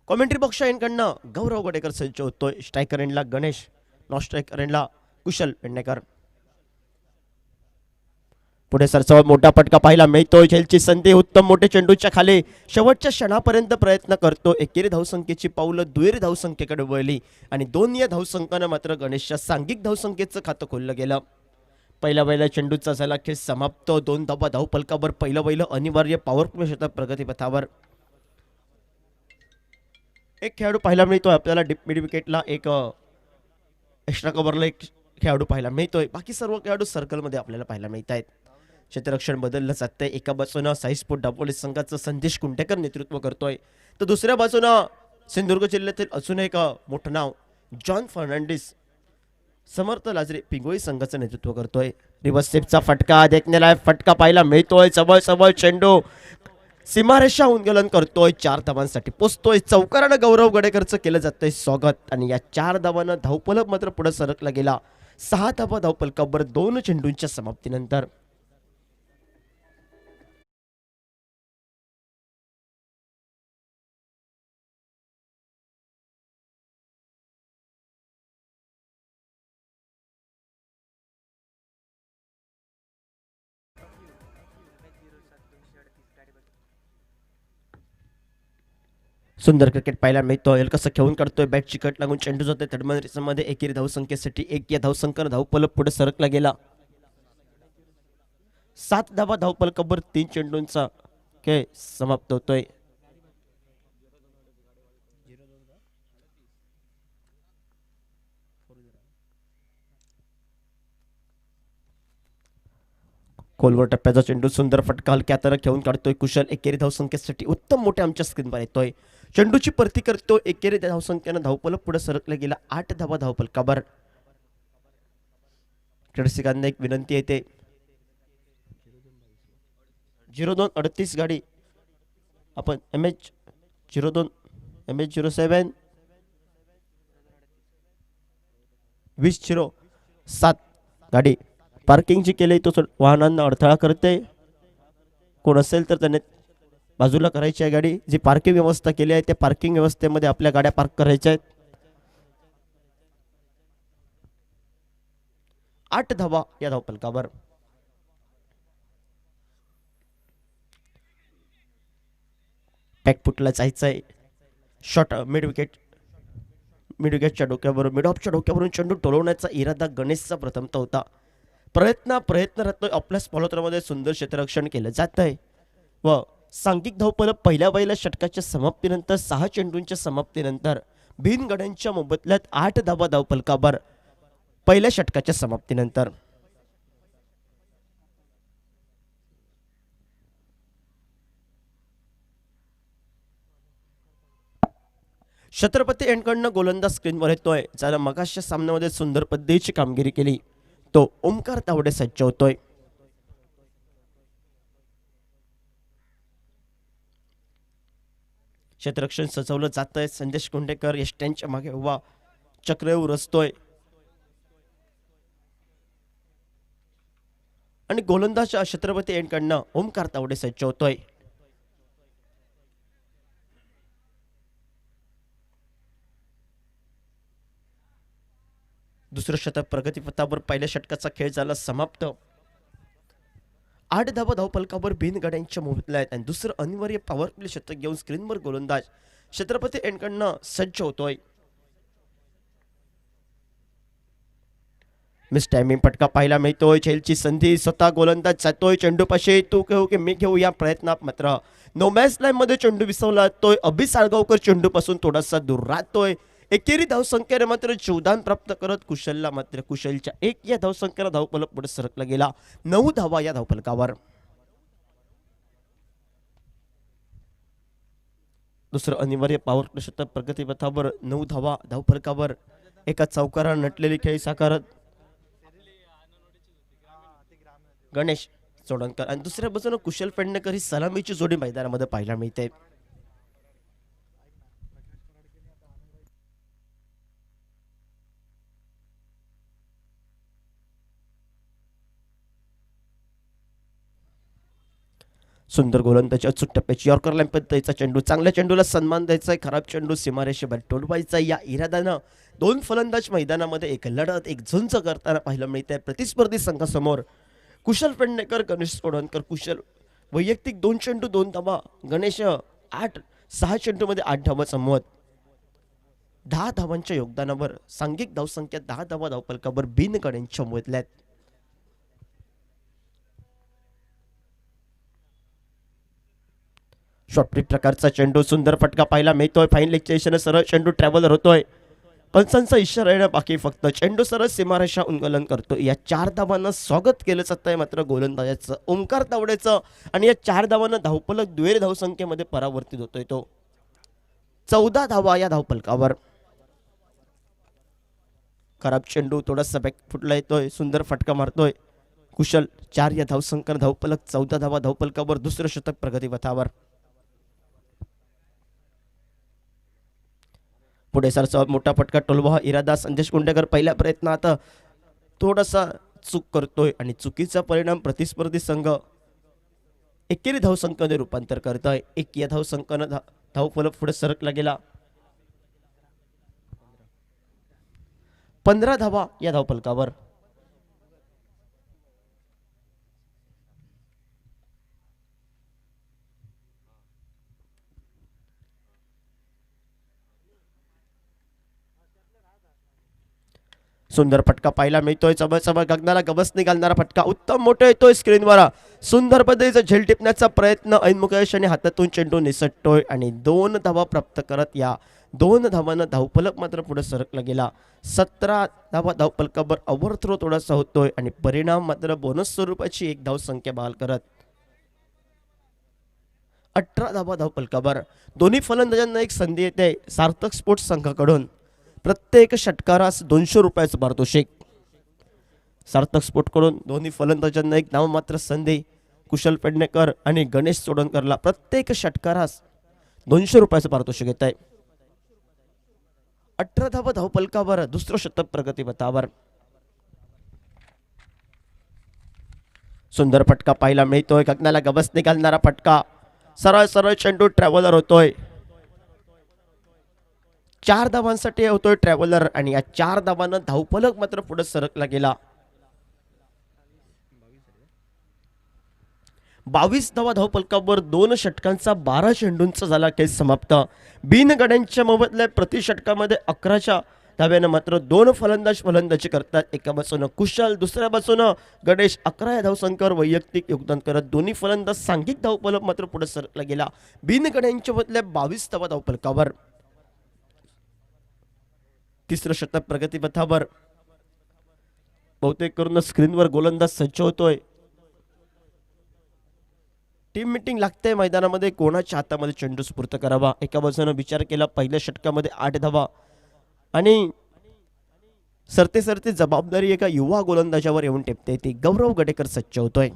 Commentary box यांकडनं गौरव गोडेकर संच होतोय. Striker एंडला गणेश, नॉन स्ट्रायकर एंडला कुशल पेडणेकर. पुढे सरसावत मोठा फटका पाहायला मिळतोय. झेलची संधी उत्तम मोठे चेंडूच्या खाली शेवटच्या क्षणापर्यंत प्रयत्न करतो. एकेरी धावसंख्येची पावलं दुहेरी धावसंख्येकडे वळली आणि दोन या धावसंख्यानं मात्र गणेशच्या सांघिक धावसंख्येचं खातं खोललं गेलं. पहिल्या चेंडूचा झाला खेळ समाप्त. 2 धावा धावफलकावर. पहिलं अनिवार्य पॉवर प्ले शतक प्रगतीपथावर. एक खेळाडू पाहायला मिळतोय आपल्याला डीप मिड विकेटला. एक एक्स्ट्रा कव्हरला एक खेळाडू पाहायला मिळतोय. बाकी सर्व खेळाडू सर्कलमध्ये आपल्याला पाहायला मिळत आहेत. क्षेत्ररक्षण बदललं जातंय. एका बाजूनं साई स्पोर्ट दापोली संघाचं संदेश कुंटेकर नेतृत्व करतोय, तर दुसऱ्या बाजूनं सिंधुदुर्ग जिल्ह्यातील अजून एक मोठं नाव जॉन फर्नांडिस समर्थ लाजरे पिंगोळी संघाचं नेतृत्व करतोय. रिव्हर्स स्टेपचा फटका देखण्याला फटका पाहायला मिळतोय. सबळ चेंडू सीमारेषा उल्लंघन करतोय. 4 धावांसाठी पोचतोय. चौकारानं गौरव गडेकरचं केलं जातंय स्वागत आणि या 4 धावांना धावफलक मात्र पुढे सरकला गेला. 6 धावा धावफलकावर 2 चेंडूंच्या समाप्तीनंतर. सुंदर क्रिकेट पाहायला मिळतोय. कसं खेळून काढतोय. बॅट चिकट लागून चेंडू जातोय तडमन रेसमध्ये. एकेरी धावसंख्येसाठी 1 या धावसंख्येनं धावफलक पुढे सरकला गेला. 7 धावा धावफलकावर 3 चेंडूंचा खेळ समाप्त होतोय. खोलवर टप्प्याचा चेंडू सुंदर फटका हलक्या हाताने खेळून काढतोय कुशल. एकेरी धावसंख्येसाठी उत्तम मोठ्या आमच्या स्क्रीनवर येतोय. चेंडूची परती करतोय. एकेरी धावसंख्येनं धावफलक पुढे सरकला गेला. 8 धावा धावफलकावर. रसिकांना एक विनंती येते. 0238 गाडी आपण MH02 MH07 2007 गाडी पार्किंगची केली तो वाहनांना अडथळा करते. कोण असेल तर त्याने बाजूला करायची आहे गाडी. जी पार्किंग व्यवस्था केली आहे त्या पार्किंग व्यवस्थेमध्ये आपल्या गाड्या पार्क करायच्या आहेत. 8 धावा या धावफलकावर. बॅकफुटला जायचंय. शॉट मिड विकेटच्या डोक्यावर मिड ऑफच्या डोक्यावरून चेंडू टोलवण्याचा इरादा गणेशचा प्रथमता होता. प्रयत्न आपल्या स्पॉलोत्रामध्ये सुंदर क्षेत्ररक्षण केलं जात आहे व सांघिक धावफलक पहिल्या षटकाच्या समाप्तीनंतर 6 चेंडूंच्या समाप्तीनंतर बिनगड्यांच्या मोबदल्यात 8 धावा धावफलकावर पहिल्या षटकाच्या समाप्तीनंतर. छत्रपती एंडकडनं गोलंदाज स्क्रीनवर येतोय. ज्याला मगाशच्या सामन्यामध्ये सुंदर पद्धतीची कामगिरी केली तो ओमकार तावडे सज्ज होतोय. क्षेत्ररक्षण सजवलं जात आहे. संदेश कुंडेकर यष्ट्यांच्या मागे उभा चक्रव्यूह रचतोय आणि गोलंदाज छत्रपती एंडकडनं ओमकार तावडे सज्ज होतोय. दुसरं शतक प्रगतीपथावर. पहिल्या षटकाचा खेळ झाला समाप्त. 8 धावा धावफलकावर बिनगड्यांच्या मोबदल्या आहेत आणि दुसरं अनिवार्य पॉवर प्ले शतक घेऊन स्क्रीनवर गोलंदाज छत्रपती एंडकडनं सज्ज होतोय. मिस टायमिंग फटका पाहायला मिळतोय. झेलची संधी. स्वतः गोलंदाज जातोय चेंडूपाशी. तू घेऊ की मी घेऊ या प्रयत्नात मात्र नो मॅच लाईन मध्ये चेंडू विसवला जातोय. अभि साळगावकर चेंडूपासून थोडासा दूर राहतोय. एकेरी धावसंख्येने मात्र जीवदान प्राप्त करत कुशलला मात्र कुशलच्या 1 या धावसंख्येला धावफलक पुढे सरकला गेला. 9 धावा या धावफलकावर. दुसरं अनिवार्य पॉवर प्ले शतक प्रगतीपथावर. 9 धावा धावफलकावर. एका चौकारात नटलेली खेळी साकारत गणेश चोडणकर आणि दुसऱ्या बाजूने कुशल पेडणेकर ही सलामीची जोडी मैदानामध्ये पाहायला मिळते. सुंदर गोलंदाजी, अचूक टप्प्याची यॉर्कर लाईन पद्धतीचा चेंडू, चांगल्या चेंडूला सन्मान द्यायचा आहे, खराब चेंडू सीमारेषेवर टोलवायचा या इराद्यानं दोन फलंदाज मैदानामध्ये एक लढत एक झुंज करताना पाहायला मिळते. प्रतिस्पर्धी संघासमोर कुशल पेडणेकर, गणेश सोडणकर कुशल वैयक्तिक 2 चेंडू 2 धावा, गणेश 6 चेंडूमध्ये 8 धावा समोर 10 धावांच्या योगदानावर सांघिक धावसंख्या 10 धावा धावफलकावर बिनगड्यांच्या मोजल्यात. शॉर्टपिच प्रकारचा चेंडू, सुंदर फटका पाहायला मिळतोय. फाईन लेगच्या इशाने सरळ चेंडू ट्रॅव्हलर होतोय. पंचांचा इशारा येणं बाकी, फक्त चेंडू सरळ सीमारेषा उल्लंघन करतो. या 4 धावांना स्वागत केलं जात आहे मात्र गोलंदाजाचं ओंकार तावडेचं, आणि या 4 धावांना धावफलक दुहेरी धावसंख्येमध्ये परावर्तित होतोय. तो 14 धावा या धावफलकावर. खराब चेंडू थोडासा बॅक फुटला येतोय, सुंदर फटका मारतोय कुशल. 4 या धावसंख्येनं धावफलक 14 धावा धावफलकावर, दुसरं शतक प्रगतीपथावर. पुढे सरसा मोठा फटका टोलवा इरादा, संदेश कुंडेकर पहिल्या प्रयत्नात थोडासा चूक करतोय आणि चुकीचा परिणाम प्रतिस्पर्धी संघ एकेरी धावसंख्येमध्ये रूपांतर करतोय. 1 या धावसंख्येनं धावफलक पुढे सरकला गेला. 15 धावा या धावफलकावर. सुंदर फटका पाहायला मिळतोय, चबचब गगनाला गवसणी घालणारा फटका उत्तम मोठा येतोय स्क्रीनवर. सुंदर पद्धतीचा झेल टिपण्याचा प्रयत्न ऐनमुकेश आणि हातातून चेंडू निसटतोय आणि 2 धावा प्राप्त करत या 2 धावांना धावफलक मात्र पुढे सरकला गेला. 17 धावा धावफलकावर. ओव्हरथ्रो थोडासा होतोय आणि परिणाम मात्र बोनस स्वरूपाची 1 धावसंख्या बहाल करत 18 धावा धावफलकावर. दोन्ही फलंदाजांना एक संधी येते सार्थक स्पोर्ट्स संघाकडून. प्रत्येक षटकारास 200 रुपयाचं पारितोषिक. सार्थक स्पोर्टकडून दोन्ही फलंदाजांना एक नाममात्र संधी. कुशल पेडणेकर आणि गणेश सोडणकरला प्रत्येक षटकारास 200 रुपयाचं पारितोषिक येत आहे. 18 धावा धावफलकावर, दुसरं शतक प्रगतीपथावर. सुंदर फटका पाहायला मिळतोय, गगनाला गवसणी घालणारा फटका. सरळ सरळ चेंडू ट्रॅव्हलर होतोय. 4 धावांसाठी होतोय ट्रॅव्हलर आणि या 4 धावांना धावफलक मात्र पुढे सरकला गेला. 22 धावा धावफलकावर. 2 षटकांचा 12 चेंडूंचा झाला खेळ समाप्त. बिनगड्यांच्या मोबदल्यात प्रति षटकामध्ये 11च्या धाव्यानं मात्र 2 फलंदाज फलंदाजी करतात. एका बाजूनं कुशल, दुसऱ्या बाजूनं गणेश. 11 या धावसंख्येवर वैयक्तिक योगदान करत दोन्ही फलंदाज सांघिक धावफलक मात्र पुढे सरकला गेला. बिनगड्यांच्या बदल्यात 22 धावा धावफलकावर. तिसरं शतक प्रगतीपथावर. बहुतेक करून स्क्रीनवर गोलंदाज सज्ज होतोय. टीम मीटिंग लागते मैदानामध्ये, कोणाच्या हातामध्ये चेंडू स्फूर्त करावा. एका बाजूने विचार केला पहिल्या षटकामध्ये 8 धावा आणि सरते सरते जबाबदारी एका युवा गोलंदाजावर येऊन टेपते. ती गौरव गडेकर सज्ज होतोय.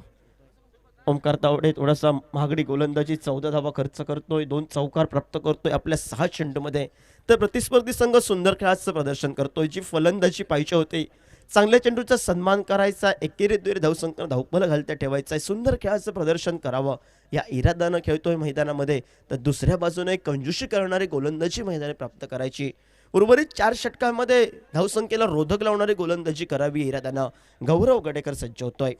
ओंकार तावडे थोडासा महागडी गोलंदाजी 14 धावा खर्च करतोय, 2 चौकार प्राप्त करतोय आपल्या 6 चेंडूमध्ये. तर प्रतिस्पर्धी संघ सुंदर खेळाचं प्रदर्शन करतोय. जी फलंदाजी पाहिजे होती, चांगल्या चेंडूचा सन्मान करायचा, एकेरी दुहेरी धावसंख्या धावफलक घालत्या ठेवायचा आहे, सुंदर खेळाचं प्रदर्शन करावं या इराद्यानं खेळतोय मैदानामध्ये. तर दुसऱ्या बाजूने कंजूशी करणारी गोलंदाजी मैदाने प्राप्त करायची. उर्वरित 4 षटकांमध्ये धावसंख्येला रोधक लावणारी गोलंदाजी करावी इराद्यानं. गौरव गडेकर सज्ज होतोय.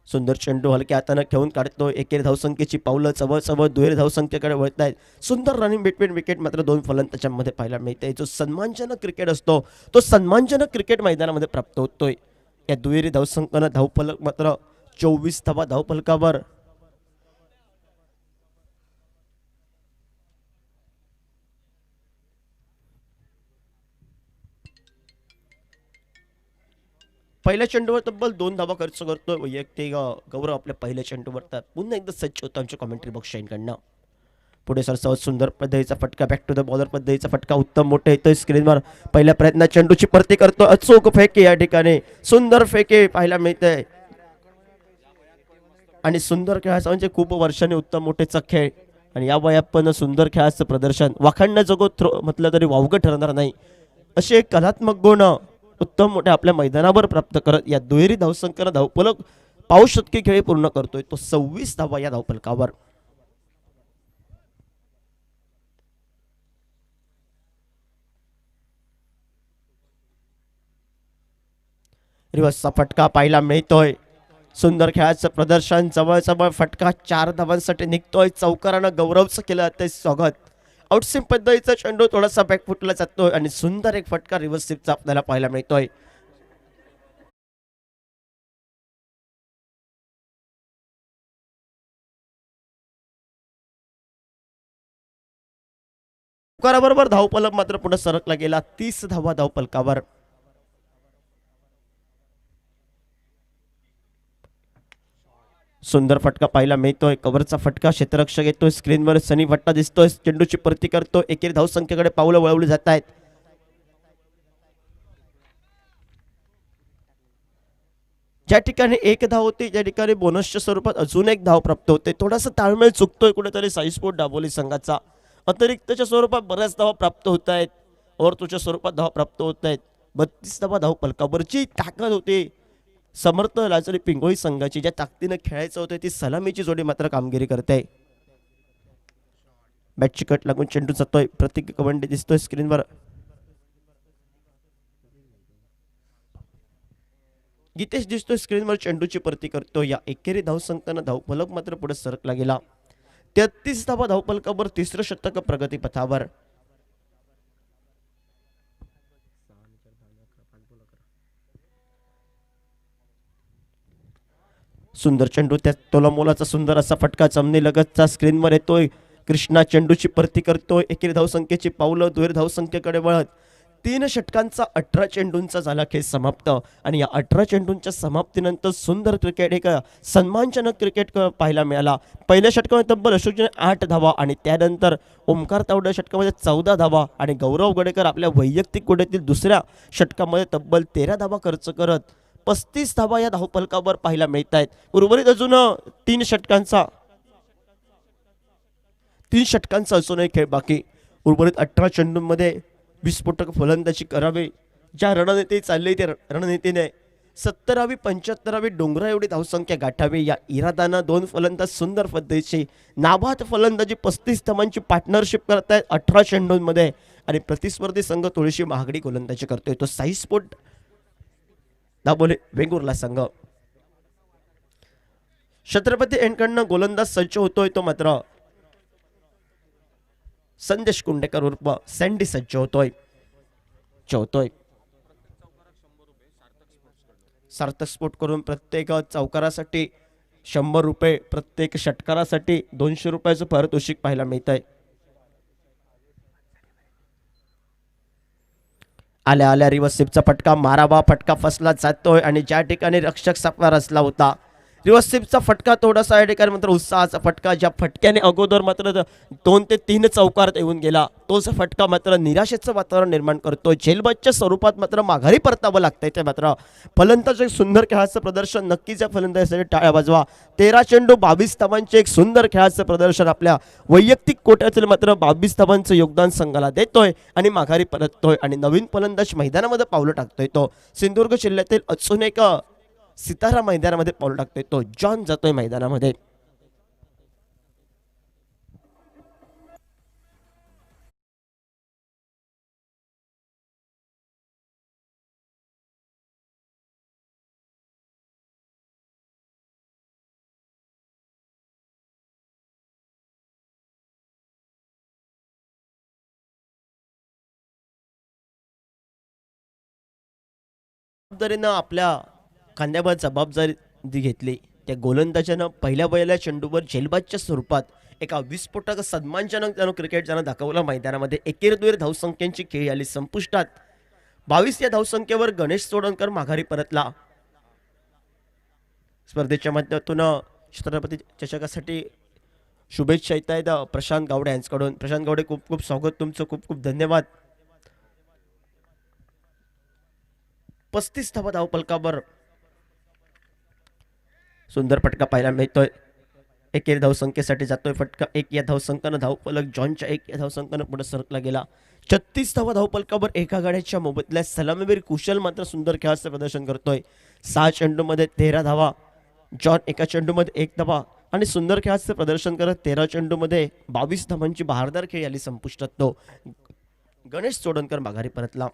सुंदर चेंडू हलक्या हाताने खेळून काढतोय. एकेरी धावसंख्येची पावलं चवळ दुहेरी धावसंख्येकडे वळत आहेत. सुंदर रनिंग बिटवीन विकेट मात्र 2 फलंदाजांमध्ये पाहायला मिळते. जो सन्मानजनक क्रिकेट असतो तो सन्मानजनक क्रिकेट मैदानामध्ये प्राप्त होतोय. या दुहेरी धावसंख्येनं धावफलक मात्र 24 धावा धावफलकावर. पहिल्या चेंडूवर तब्बल 2 धावा खर्च करतोय वैयक्तिक गौरव आपल्या पहिल्या चेंडूवर. तर पुन्हा एकदा सज्ज होतं आमच्या कॉमेंट्री बॉक्स शाईनकडनं. पुढे सरसावत सुंदर पद्धतीचा फटका, बॅक टू द बॉलर पद्धतीचा फटका उत्तम मोठे येतोय स्क्रीनवर. पहिल्या प्रयत्नात चेंडूची परती करतो, अचूक फेके या ठिकाणी. सुंदर फेके पाहायला मिळते आणि सुंदर खेळाचा म्हणजे खूप वर्षांनी उत्तम मोठेचा खेळ आणि या वयात पण सुंदर खेळाचं प्रदर्शन वाखाणण्याजोगं थ्रो म्हटलं तरी वावगं ठरणार नाही असे एक कलात्मक गुण उत्तम मोठे आपल्या मैदानावर प्राप्त करत या दुहेरी धावसंख्येला धावफलक पाऊस शतकी खेळी पूर्ण करतोय तो 26 धावा या धावफलकावर. रिवर्सचा फटका पाहायला मिळतोय. सुंदर खेळाचं प्रदर्शन, जवळ फटका 4 धावांसाठी निघतोय. चौकारानं गौरवचं केलं जातंय स्वागत. आउटस्विंग पद्धतीचा चेंडू थोडासा बॅकफुटला जातोय आणि सुंदर एक फटका रिव्हर्स स्वीपचा आपल्याला पाहायला मिळतोय. चौकाराबरोबर धावफलक मात्र पुढे सरकला गेला. 30 धावा धावफलकावर. सुंदर फटका पाहायला मिळतोय. कव्हरचा फटका, क्षेत्ररक्षक येतोय. स्क्रीनवर सनी भट्टा दिसतोय. चेंडूची परती करतो. एकेरी धावसंख्येकडे पावलं वळवली जात आहेत. ज्या ठिकाणी एक धाव होती त्या ठिकाणी बोनसच्या स्वरूपात अजून एक धाव प्राप्त होते. थोडासा ताळमेळ चुकतोय कुठेतरी साई स्पोर्ट दाबोली संघाचा. अतिरिक्तच्या स्वरूपात बऱ्याच धावा प्राप्त होत आहेत. ओव्हरच्या स्वरूपात धावा प्राप्त होत आहेत. 32 धावा धावफलकावरची ताकद होती समर्थ लाचरी पिंगोळी संघाची. ज्या ताकदीने खेळायचं होतं ती सलामीची जोडी मात्र कामगिरी करते. बॅटची कट लागून चेंडू जातोय. प्रतीक कवंडे दिसतोय स्क्रीनवर. गीतेश दिसतोय स्क्रीनवर. चेंडूची परती करतो. या एकेरी धावसंख्येनं धावफलक मात्र पुढे सरकला गेला. 33 धावा धावफलकावर. तिसरं शतक प्रगतीपथावर. सुंदर चेंडू त्या तोलामोलाचा सुंदर असा फटका जमनी लगतचा स्क्रीनवर येतोय. कृष्णा चेंडूची परती करतोय. एकेरी धावसंख्येची पावलं दुहेरी धावसंख्येकडे वळत 3 षटकांचा 18 चेंडूंचा झाला खेळ समाप्त. आणि या 18 चेंडूंच्या समाप्तीनंतर सुंदर क्रिकेट, एक सन्मानजनक क्रिकेट पाहायला मिळाला. पहिल्या षटकामध्ये तब्बल अशोकजीने 8 धावा आणि त्यानंतर ओमकार तावडे षटकामध्ये 14 धावा आणि गौरव गडेकर आपल्या वैयक्तिक कोड्यातील दुसऱ्या षटकामध्ये तब्बल 13 धावा खर्च करत 35 धावा या धावफलकावर पाहायला मिळत आहेत. उर्वरित अजून 3 षटकांचा अजूनही खेळ बाकी. उर्वरित 18 चेंडूंमध्ये विस्फोटक फलंदाजी करावी. ज्या रणनीती चालली त्या रणनीतीने 70वी 75वी डोंगरा एवढी धावसंख्या गाठावी या इरादानं 2 फलंदाज सुंदर पद्धतीची नाबाद फलंदाजी 35 धावांची पार्टनरशिप करत आहेत 18 चेंडूंमध्ये. आणि प्रतिस्पर्धी संघ थोडीशी महागडी गोलंदाजी करतोय तो साई स्पोर्ट दाबोले वेंगुर्ला संघ. छत्रपती एंडकडनं गोलंदाज सज्ज होतोय तो मात्र संदेश कुंडेकर उर्फ सँडी सज्ज होतोय. सार्थक स्पोर्ट करून प्रत्येक चौकारासाठी 100 रुपये, प्रत्येक षटकारासाठी 200 रुपयाचं पारितोषिक पाहायला मिळत आहे. आल्या आल्या रिव्हर्स स्वीपचा फटका मारावा. फटका फसला जातोय आणि ज्या ठिकाणी रक्षक सापळा रचला होता रिव्हर्स स्वीपचा फटका थोडासा या ठिकाणी मात्र उत्साहाचा फटका. ज्या फटक्याने अगोदर मात्र 2 ते 3 चौकारात येऊन गेला तोच फटका मात्र निराशेचं वातावरण निर्माण करतोय. झेलबॅटच्या स्वरूपात मात्र माघारी परतावं लागतंय. ते मात्र फलंदाज एक सुंदर खेळाचं प्रदर्शन. नक्कीच या फलंदाजासाठी टाळ्या वाजवा. 13 चेंडू 22 धावांचे एक सुंदर खेळाचं प्रदर्शन. आपल्या वैयक्तिक कोट्यातील मात्र 22 धावांचं योगदान संघाला देतोय आणि माघारी परततोय आणि नवीन फलंदाज मैदानामध्ये पावलं टाकतोय. तो सिंधुदुर्ग जिल्ह्यातील अजून एक सितारा मैदानामध्ये पाऊल टाकतोय तो जॉन जातोय मैदानामध्ये. जबाबदारीनं आपल्या खांद्यावर जबाबदारी घेतली. त्या गोलंदाजानं पहिल्या चेंडूवर झेलबाजच्या स्वरूपात एका विस्फोटक सन्मानजनक त्यानं क्रिकेट ज्यानं दाखवलं मैदानामध्ये. एकेरीद्वेर धावसंख्यांची खेळी आली संपुष्टात. 22 या धावसंख्येवर गणेश सोडणकर माघारी परतला. स्पर्धेच्या माध्यमातून छत्रपती चषकासाठी शुभेच्छा येत आहेत प्रशांत गावडे यांच्याकडून. प्रशांत गावडे खूप खूप स्वागत तुमचं. खूप खूप धन्यवाद. 35 धावा धावफलकावर. सुंदर फटका पाहायला मिळतोय. एकेरी धावसंख्येसाठी जातोय फटका. 1 या धावसंख्येनं धावफलक जॉनच्या 1 या धावसंख्येनं पुढे सरकला गेला. 36 धावा धावफलकावर. एका गाड्याच्या मोबदल्यात सलामीवीर कुशल मात्र सुंदर खेळाचं प्रदर्शन करतोय. 6 चेंडूमध्ये 13 धावा जॉन एका चेंडूमध्ये 1 धावा आणि सुंदर खेळाचे प्रदर्शन करत 13 चेंडूमध्ये 22 धावांची बहारदार खेळी आली संपुष्टात. तो गणेश चोडणकर माघारी परतला.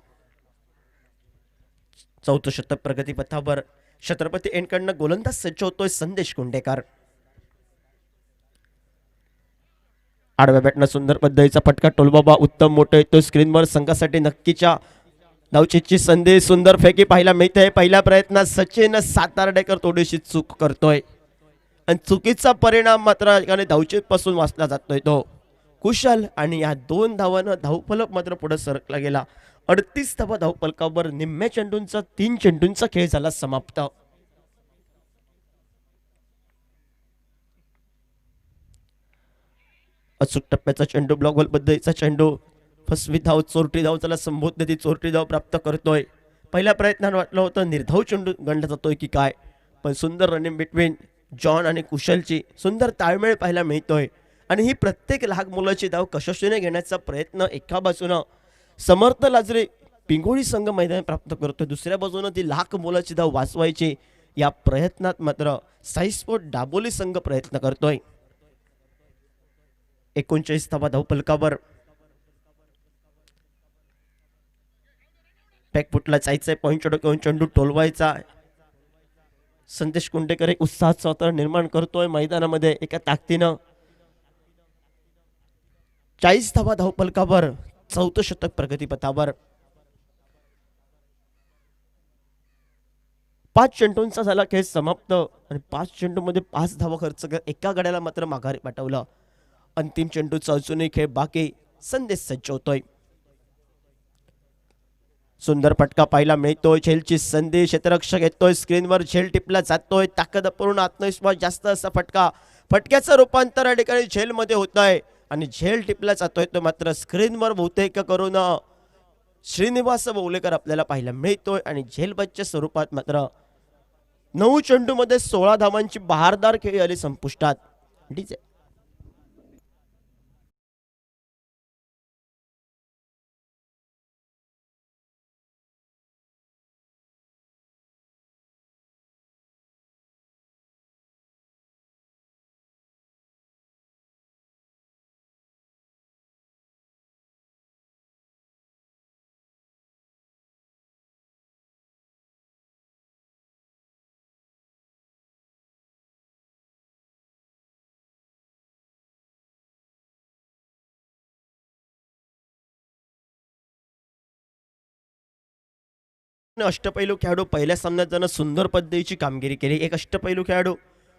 चौथं शतक प्रगतीपथावर. छत्रपती एनकडनं गोलंदाज सज्ज होतोय संदेश कुंडेकर. आडव्या बॅटनं सुंदर पद्धतीचा फटका. टोलबाबा उत्तम मोठं येतोय स्क्रीनवर. संघासाठी नक्कीच्या धावचीची संधी. सुंदर फेकी पाहायला मिळते. पहिल्या प्रयत्नात सचिन सातार्डेकर थोडीशी चूक करतोय आणि चुकीचा परिणाम मात्र धावचीत पासून वाचला जातोय तो कुशल. आणि या 2 धावांना धावफलक मात्र पुढे सरकला गेला. 38 धावा धावफलकावर. निम्म्या चेंडूंचा 3 चेंडूंचा खेळ झाला समाप्त. अचूक टप्प्याचा चेंडू. ब्लॉक होल पद्धतीचा चेंडू. फसवी धाव चोरटी धाव त्याला संबोधते ती चोरटी धाव प्राप्त करतोय. पहिल्या प्रयत्नात वाटलं होतं निर्धाव चेंडू गणला जातोय की काय, पण सुंदर रनिंग बिटवीन जॉन आणि कुशलची सुंदर ताळमेळ पाहायला मिळतोय. आणि ही प्रत्येक लहान मुलाची धाव कशस्वीने घेण्याचा प्रयत्न एका बाजूनं समर्थ लाजरे पिंगोळी संघ मैदान प्राप्त करतोय, दुसऱ्या बाजूनं ती लाख मुलाची धाव वाचवायची या प्रयत्नात मात्र साई स्पोर्ट दाबोली संघ प्रयत्न करतोय. 39 धावा धावफलकावर. पॅकफुटला जायचंय. पॉईंट डोक्यावरून चेंडू टोलवायचा. संदेश कुंडेकर एक उत्साहाचं वातावरण निर्माण करतोय मैदानामध्ये एका ताकदीनं. 40 धावा धावफलकावर. चौथं शतक प्रगतीपथावर. 5 चेंडूंचा झाला खेळ समाप्त आणि 5 चेंडूमध्ये 5 धावा खर्च करत एका गड्याला मात्र माघारी पाठवलं. अंतिम चेंडूचा अजूनही खेळ बाकी. संदेश सज्ज होतोय. सुंदर फटका पाहायला मिळतोय. झेलची संधी. क्षेत्ररक्षक येतोय स्क्रीनवर. झेल टिपला जातोय. ताकदपूर्ण आत्मविश्वास जास्त असा फटका. फटक्याचं रूपांतर या ठिकाणी झेलमध्ये होत आहे आणि झेल टिपला जातोय तो मात्र स्क्रीनवर बहुतेक करून श्रीनिवास बोवलेकर आपल्याला पाहायला मिळतोय. आणि झेलबच्या स्वरूपात मात्र 9 चेंडूमध्ये 16 धावांची बहारदार खेळी आली संपुष्टात. डीजे अष्टपैलू खेळाडू पहिल्या सामन्यात त्यानं सुंदर पद्धतीची कामगिरी केली. एक अष्टपैलू खेळाडू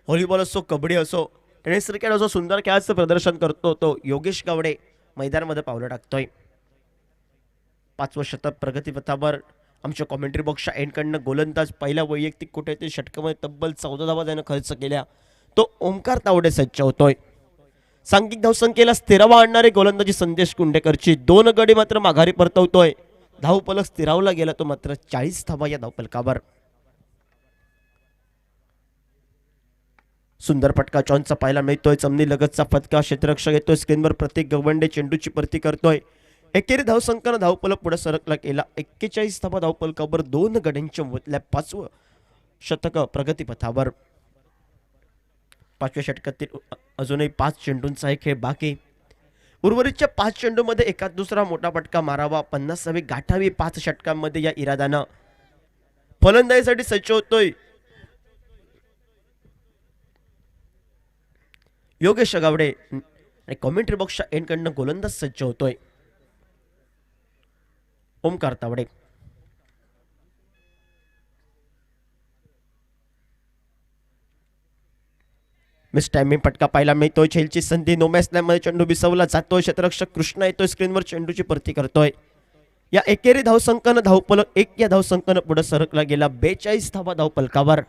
व्हॉलीबॉल असो, कबड्डी असो, टेनिस क्रिकेट असो, सुंदर खेळाचं प्रदर्शन करतो तो योगेश गावडे मैदानामध्ये पावलं टाकतोय. 5वं शतक प्रगतीपथावर. आमच्या कॉमेंट्री बॉक्सच्या एंडकडनं गोलंदाज पहिल्या वैयक्तिक कुठेतरी षटकामध्ये तब्बल 14 धावा त्यानं खर्च केल्या. तो ओमकार तावडे सज्ज होतोय. सांघिक धावसंख्येला स्थिरावा आणणारे गोलंदाजी संदेश कुंडेकरची 2 गडी मात्र माघारी परतवतोय. धावफलक स्थिरावला गेला तो मात्र 40 धावा या धावफलकावर. सुंदर फटका जॉनचा पाहायला मिळतोय. चमनी लगतचा फटका. क्षेत्ररक्षक येतोय स्क्रीनवर. प्रतीक गवंडे चेंडूची परती करतोय. एकेरी धावसंख्येनं धावफलक पुढे सरकला गेला. 41 धावा धावफलकावर. 2 गड्यांच्या मोतल्या 5वं शतक प्रगतीपथावर. 5व्या षटकातील अजूनही 5 चेंडूंचा एक खेळ बाकी. उर्वरितच्या 5 चेंडूमध्ये एकात दुसरा मोठा फटका मारावा. 50वी गाठावी 5 षटकांमध्ये या इरादानं फलंदाजीसाठी सज्ज होतोय योगेश गावडे. आणि कॉमेंट्री बॉक्सच्या एंडकडनं गोलंदाज सज्ज होतोय ओमकार तावडे. मिस टायमिंग फटका पाहायला मिळतोय. झेलची संधी. नो मॅच मध्ये चेंडू बिसवला जातोय. क्षेत्ररक्षक कृष्णा येतोय स्क्रीनवर. चेंडूची परती करतोय. या एकेरी धावसंख्येनं धावफलक 1 या धावसंख्येनं पुढे सरकला गेला. 42 धावा धावफलकावर.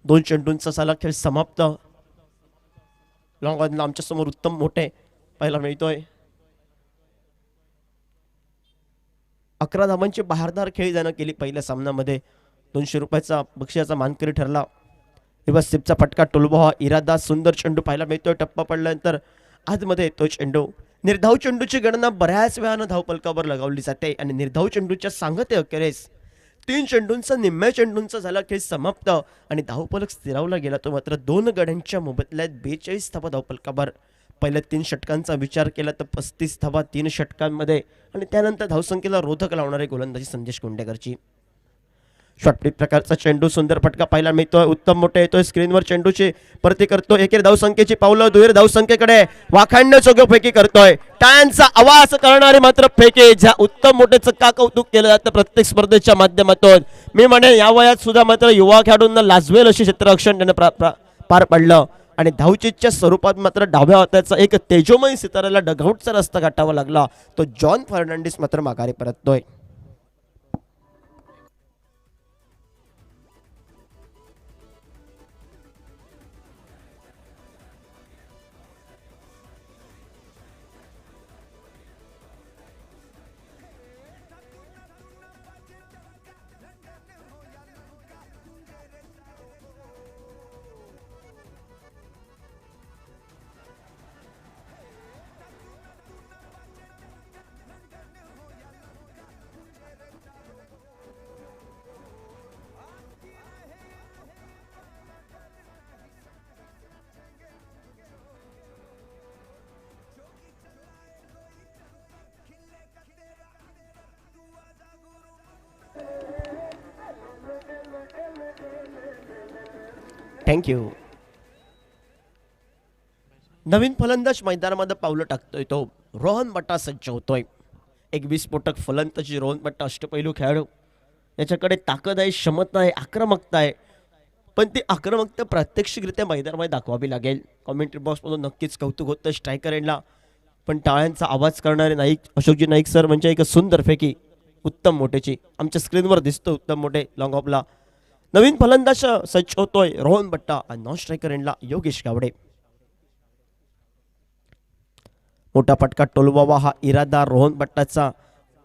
2 चेंडूंचा झाला खेळ समाप्त. लॉंग ऑनला आमच्या समोर उत्तम मोठे पाहायला मिळतोय. 11 धावांची बहारदार खेळी त्यानं केली पहिल्या सामन्यामध्ये. 200 रुपयाचा बक्षिसाचा मानकरी ठरला. रिवर्स स्लिपचा फटका. टोलबॉहा इरादा. सुंदर चेंडू पाहायला मिळतोय. टप्पा पडल्यानंतर आतमध्ये येतो चेंडू. निर्धाव चेंडूची गणना बऱ्याच वेळानं धावफलकावर लगावली जाते आणि निर्धाव चेंडूच्या सांगते अखेरीस तीन चेंडूंचा निम्म्या चेंडूंचा झाला खेळ समाप्त आणि धावफलक स्थिरावला गेला तो मात्र दोन गड्यांच्या मोबदल्यात 42 धावा धावफलकावर. पहिल्या तीन षटकांचा विचार केला तर 35 धावा तीन षटकांमध्ये आणि त्यानंतर धावसंख्येला रोधक लावणारे गोलंदाजी संदेश कुंडेकरची. शॉर्टपिच प्रकारचा चेंडू सुंदर फटका पाहायला मिळतोय. उत्तम मोठे येतोय स्क्रीनवर चेंडूची परती करतो. एकेर धावसंख्येची पावलं दुहेर धावसंख्येकडे वाखाणण्याजोग्य फेकी करतोय. टाळ्यांचा आवाज करणारे मात्र फेकी ज्या उत्तम मोठेचं का कौतुक केलं जातं प्रत्येक स्पर्धेच्या माध्यमातून. मी म्हणे या वयात सुद्धा मात्र युवा खेळाडूंना लाजवेल अशी क्षेत्ररक्षण त्यानं पार पडलं आणि धावचीच्या स्वरूपात मात्र डाव्या हाताचा एक तेजोमय सिताराला डगआउटचा रस्ता गाठावा लागला. तो जॉन फर्नांडिस मात्र माघारी परततोय. थँक्यू. नवीन फलंदाज मैदानामध्ये पावलं टाकतोय तो रोहन बट्टा सज्ज होतोय. एक विस्फोटक फलंदाजी रोहन बट्टा अष्टपैलू खेळाडू. याच्याकडे ताकद आहे, क्षमता आहे, आक्रमकता आहे, पण ती आक्रमकता प्रात्यक्षिकरित्या मैदानामध्ये दाखवावी लागेल. कॉमेंट्री बॉक्समधून नक्कीच कौतुक होतं स्ट्रायकर एंडला. पण टाळ्यांचा आवाज करणारे नाईक अशोकजी नाईक सर म्हणजे एक सुंदर फेकी उत्तम मोठेची आमच्या स्क्रीनवर दिसतो. उत्तम मोठे लॉंग ऑफला नवीन फलंदाज सज्ज होतोय रोहन बट्टा आणि नॉन स्ट्रायकर एंडला योगेश गावडे. मोठा फटका टोलवावा हा इरादा रोहन बट्टाचा.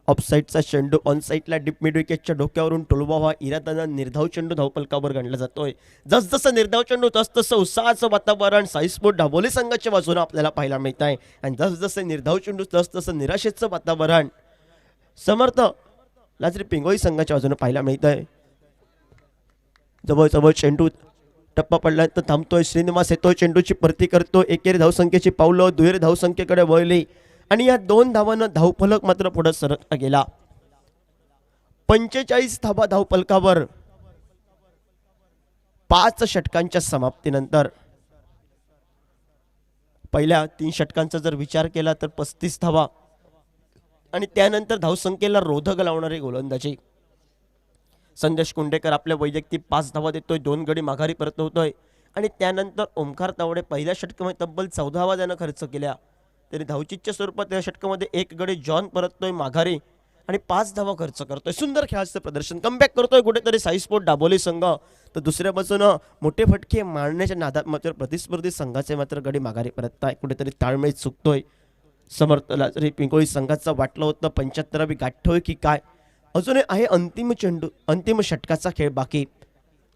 ऑफसाईडचा चेंडू ऑनसाईडला डीप मिड विकेटच्या डोक्यावरून टोलवावा इरादानं निर्धाव चेंडू धावफलकावर गणला जातोय. जसजसं निर्धाव चेंडू तसतसं उत्साहाचं वातावरण साईस्पोर्ट दाभोली संघाच्या बाजूने आपल्याला पाहायला मिळत आहे आणि जसजसे निर्धाव चेंडू तसतसं निराशेचं वातावरण समर्थ लाजरी पिंगोळी संघाच्या बाजूने पाहायला मिळत आहे. जवळ चेंडू टप्पा पडल्यानंतर थांबतोय. श्रीनिवास येतोय चेंडूची परती करतो. एकेरी धावसंख्येची पावलं दुहेरी धावसंख्येकडे वळली आणि या दोन धावांना धावफलक मात्र पुढे सरकला गेला. 45 धावा धावफलकावर 5 षटकांच्या समाप्तीनंतर. पहिल्या 3 षटकांचा जर विचार केला तर 35 धावा आणि त्यानंतर धावसंख्येला रोधक लावणारे गोलंदाजी संदेश कुंडेकर आपल्या वैयक्तिक 5 धावा देतोय. 2 गडी माघारी परत होतोय आणि त्यानंतर ओमकार तावडे पहिल्या षटकामध्ये तब्बल 14 धावा त्यानं खर्च केल्या. तरी धावचीच्या स्वरूपात या षटकामध्ये 1 गडी जॉन परततोय माघारी आणि 5 धावा खर्च करतोय. सुंदर खेळाचं प्रदर्शन कमबॅक करतोय कुठेतरी साईस्पोर्ट दाभोली संघ. तर दुसऱ्या बाजूनं मोठे फटके मारण्याच्या नादात मात्र प्रतिस्पर्धी संघाचे मात्र गडी माघारी परतताय. कुठेतरी ताळमेळ चुकतोय. समर्थ लाजरी पिंगोळी संघाचा वाटलं होतं 75वी गाठोय की काय. अजूनही आहे अंतिम चेंडू अंतिम षटकाचा खेळ बाकी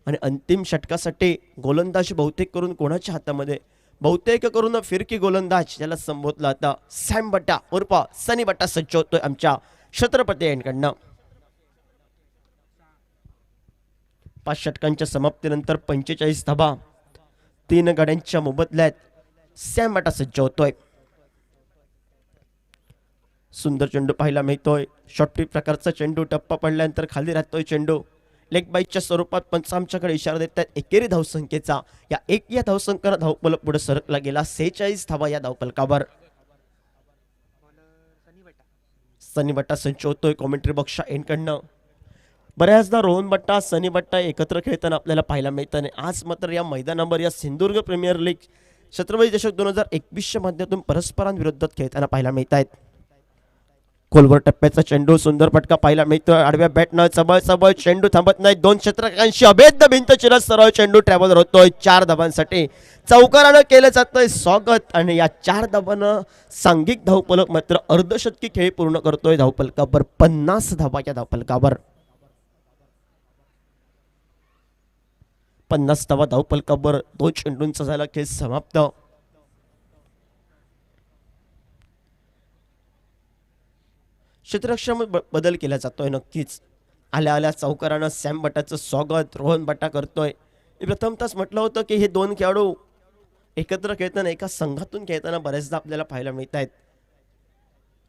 आणि अंतिम षटकासाठी गोलंदाज बहुतेक करून कोणाच्या हातामध्ये बहुतेक करून फिरकी गोलंदाज ज्याला संबोधला आता सॅम बट्टा उर्फ सनी बट्टा सज्ज होतोय आमच्या छत्रपती यांकडनं. 5 षटकांच्या समाप्तीनंतर 45 धावा 3 गड्यांच्या मोबदल्यात सॅम बट्टा सज्ज होतोय. सुंदर चेंडू पाहायला मिळतोय. शॉर्टपिच प्रकारचा चेंडू टप्पा पडल्यानंतर खाली राहतोय चेंडू. लेग बाईकच्या स्वरूपात पंच आमच्याकडे इशारा देतात एकेरी धावसंख्येचा. या धावसंख्येला धावफलक पुढे सरकला गेला. 46 धावा या धावफलकावर. सनी बट्टा संच होतोय कॉमेंट्री बॉक्सच्या एंडकडनं. बऱ्याचदा रोहन बट्टा सनी बट्टा एकत्र खेळताना आपल्याला पाहायला मिळत नाही. आज मात्र या मैदानावर या सिंधुदुर्ग प्रीमियर लीग छत्रपती चषक 2021च्या माध्यमातून परस्परांविरोधात खेळताना पाहायला मिळत आहेत. खोलवर टप्प्याचा चेंडू सुंदर फटका पाहायला मिळतोय. आडव्या बॅटनं चबळ चेंडू थांबत नाही. 2 क्षेत्ररक्षकांशी अभेद्य भिंत चिरत सरळ चेंडू ट्रॅव्हल होतोय. 4 धावांसाठी चौकारानं केलं जातंय स्वागत आणि या 4 धावानं सांघिक धावफलक मात्र अर्धशतकी खेळ पूर्ण करतोय. धावफलकावर 50 धावा या धावफलकावर. 50 धावा धावफलकावर 2 चेंडूंचा झाला खेळ समाप्त. क्षेत्ररक्षणामध्ये बदल केला जातोय नक्कीच. आल्या आल्या चौकारानं सॅम बटाचं स्वागत रोहन बटा करतोय. मी प्रथमतःच म्हटलं होतं की हे दोन खेळाडू एकत्र खेळताना एका संघातून खेळताना बऱ्याचदा आपल्याला पाहायला मिळत आहेत.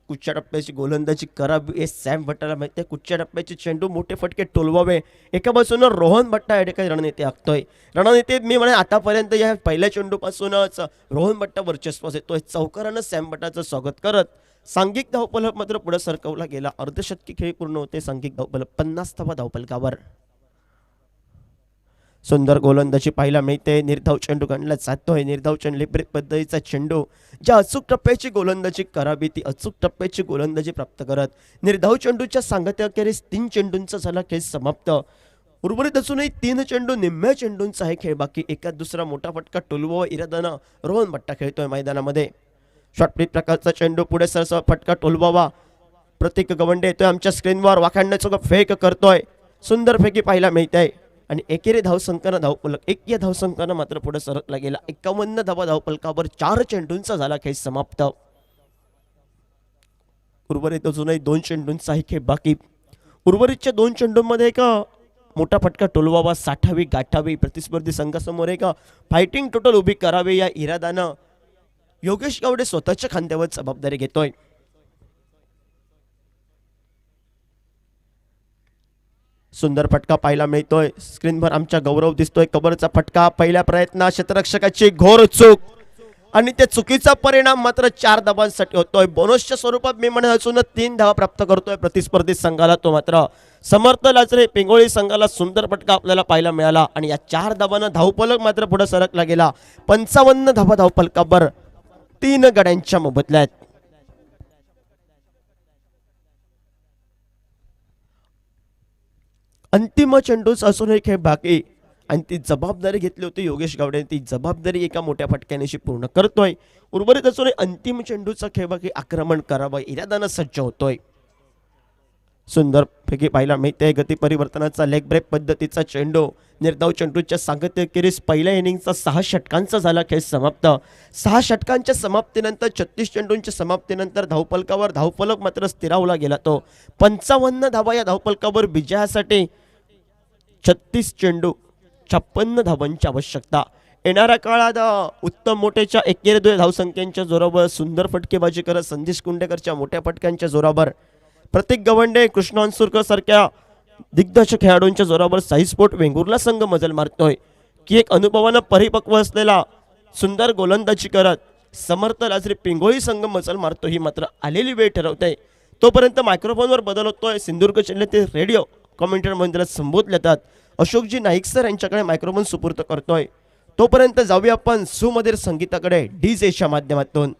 कुठच्या टप्प्याची गोलंदाजी करावी हे सॅम बट्टाला माहिती आहे. कुठच्या टप्प्याचे चेंडू मोठे फटके टोलवावे एका बाजूनं रोहन बट्टा या ठिकाणी रणनीती आखतोय. रणनीतीत मी म्हणे आतापर्यंत या पहिल्या चेंडूपासूनच रोहन बट्टा वर्चस्वास येतोय. चौकारानं सॅम बट्टाचं स्वागत करत सांघिक धावफलक मात्र पुढे सरकवला गेला. अर्धशतकी खेळ पूर्ण होते. सांघिक धावफलक 50 धावफलकावर. सुंदर गोलंदाजी पाहायला मिळते. निर्धाव चेंडू गणला जातोय. निर्धाव चेंडू लिपरीत पद्धतीचा चेंडू ज्या अचूक टप्प्याची गोलंदाजी करावी ती अचूक टप्प्याची गोलंदाजी प्राप्त करत निर्धाव चेंडूच्या सांगत्याखेरीज 3 चेंडूंचा झाला खेळ समाप्त. उर्वरित असूनही 3 चेंडू निम्म्या चेंडूंचा हे खेळ बाकी. एकात दुसरा मोठा फटका टोलवा इरादानं रोहन बट्टा खेळतोय मैदानामध्ये. शॉर्टपिच प्रकारचा चेंडू पुढे सरसा फटका टोलवावा. प्रतीक गवंडे येतोय आमच्या स्क्रीनवर. वाखाणण्याचं फेक करतोय. सुंदर फेकी पाहायला मिळते आणि एकेरी धावसंख्यानं धावफलक एक या धावसंख्यानं मात्र पुढे सरकला गेला. 51 धावा धावफलकावर 4 चेंडूंचा झाला खेळ समाप्त. उर्वरित अजूनही 2 चेंडूंचा खेळ बाकी. उर्वरितच्या 2 चेंडूंमध्ये एक मोठा फटका टोलवावा. साठावी गाठावी प्रतिस्पर्धी संघासमोर एक फायटिंग टोटल उभी करावी या इरादानं योगेश गावडे स्वतःच्या खांद्यावर जबाबदारी घेतोय. सुंदर फटका पाहायला मिळतोय. स्क्रीनवर आमच्या गौरव दिसतोय. कबरचा फटका पहिल्या प्रयत्नात क्षेत्ररक्षकाची घोर चूक आणि त्या चुकीचा परिणाम मात्र 4 धावांसाठी होतोय. बोनसच्या स्वरूपात मी म्हणत असून 3 धावा प्राप्त करतोय प्रतिस्पर्धी संघाला. तो मात्र समर्थ लाचरे पिंगोळी संघाला सुंदर फटका आपल्याला पाहायला मिळाला आणि या 4 धावांना धावफलक मात्र पुढे सरकला गेला. 55 धावा धावफलकावर 3 गड्यांच्या मोबदल्यात. अंतिम चेंडूच असूनही खेळ बाकी आणि ती जबाबदारी घेतली होती योगेश गावडे. ती जबाबदारी एका मोठ्या फटक्यानेशी पूर्ण करतोय. उर्वरित असूनही अंतिम चेंडूचा खेळ बाकी. आक्रमण करावं इरादानं सज्ज होतोय. सुंदर पैकी पाहायला मिळते. गती परिवर्तनाचा लेग ब्रेक पद्धतीचा चेंडू निर्धाव चेंडूच्या सांगतेखेरीज पहिल्या इनिंगचा 6 षटकांचा झाला खेळ समाप्त. 6 षटकांच्या समाप्तीनंतर 36 चेंडूंच्या समाप्तीनंतर धावफलकावर धावफलक मात्र स्थिरावला गेला. तो 55 धावा या धावफलकावर विजयासाठी 36 चेंडू 56 धावांची आवश्यकता. येणाऱ्या काळात उत्तम मोठेच्या एकेरी धावसंख्येच्या जोरावर सुंदर फटकेबाजी करत संदेश कुंडेकरच्या मोठ्या फटक्यांच्या जोरावर प्रतीक गवंडे कृष्ण अंसुरकर सारख्या दिग्गज खेळाडूंच्या जोरावर साई स्पोर्ट वेंगुर्ला संघ मजल मारतोय की एक अनुभवानं परिपक्व असलेला सुंदर गोलंदाजी करत समर्थ लाजरी पिंगोळी संघ मजल मारतो ही मात्र आलेली वेळ ठरवते. तोपर्यंत मायक्रोफोनवर बदल होतोय. सिंधुदुर्ग जिल्ह्यातील रेडिओ कॉमेंटेटर मंदिरात संबोधले जातात अशोकजी नाईक सर यांच्याकडे मायक्रोफोन सुपूर्त करतोय. तोपर्यंत जाऊया आपण सुमधुर संगीताकडे डीजेच्या माध्यमातून.